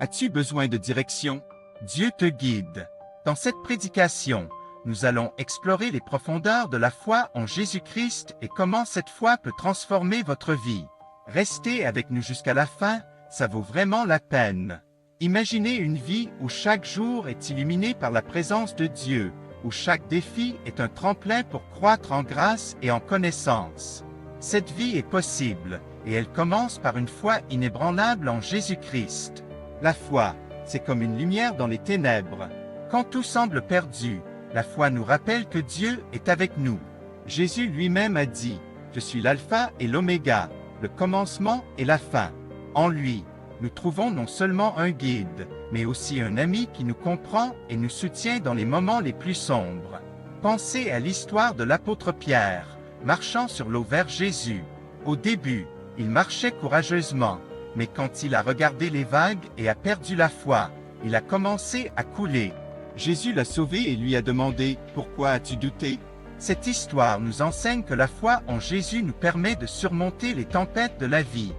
As-tu besoin de direction? Dieu te guide. Dans cette prédication, nous allons explorer les profondeurs de la foi en Jésus-Christ et comment cette foi peut transformer votre vie. Restez avec nous jusqu'à la fin, ça vaut vraiment la peine. Imaginez une vie où chaque jour est illuminé par la présence de Dieu, où chaque défi est un tremplin pour croître en grâce et en connaissance. Cette vie est possible, et elle commence par une foi inébranlable en Jésus-Christ. La foi, c'est comme une lumière dans les ténèbres. Quand tout semble perdu, la foi nous rappelle que Dieu est avec nous. Jésus lui-même a dit, « Je suis l'alpha et l'oméga, le commencement et la fin. » En lui, nous trouvons non seulement un guide, mais aussi un ami qui nous comprend et nous soutient dans les moments les plus sombres. Pensez à l'histoire de l'apôtre Pierre, marchant sur l'eau vers Jésus. Au début, il marchait courageusement, mais quand il a regardé les vagues et a perdu la foi, il a commencé à couler. Jésus l'a sauvé et lui a demandé « Pourquoi as-tu douté ?» Cette histoire nous enseigne que la foi en Jésus nous permet de surmonter les tempêtes de la vie.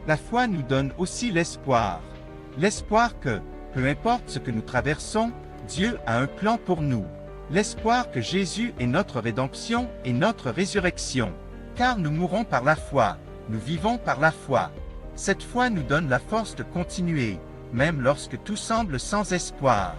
La foi nous donne aussi l'espoir. L'espoir que, peu importe ce que nous traversons, Dieu a un plan pour nous. L'espoir que Jésus est notre rédemption et notre résurrection. Car nous mourons par la foi, nous vivons par la foi. Cette foi nous donne la force de continuer, même lorsque tout semble sans espoir.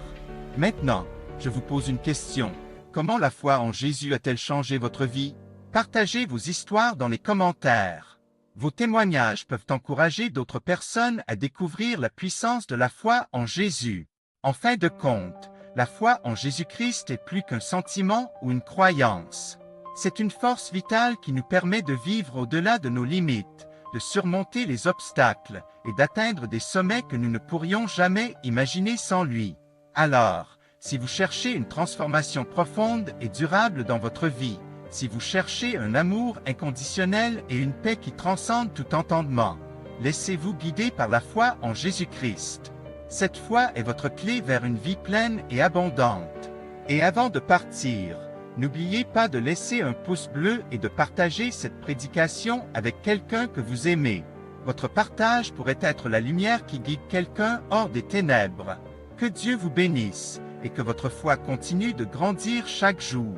Maintenant, je vous pose une question. Comment la foi en Jésus a-t-elle changé votre vie? Partagez vos histoires dans les commentaires. Vos témoignages peuvent encourager d'autres personnes à découvrir la puissance de la foi en Jésus. En fin de compte, la foi en Jésus-Christ est plus qu'un sentiment ou une croyance. C'est une force vitale qui nous permet de vivre au-delà de nos limites, de surmonter les obstacles et d'atteindre des sommets que nous ne pourrions jamais imaginer sans lui. Alors, si vous cherchez une transformation profonde et durable dans votre vie, si vous cherchez un amour inconditionnel et une paix qui transcende tout entendement, laissez-vous guider par la foi en Jésus-Christ. Cette foi est votre clé vers une vie pleine et abondante. Et avant de partir, n'oubliez pas de laisser un pouce bleu et de partager cette prédication avec quelqu'un que vous aimez. Votre partage pourrait être la lumière qui guide quelqu'un hors des ténèbres. Que Dieu vous bénisse et que votre foi continue de grandir chaque jour.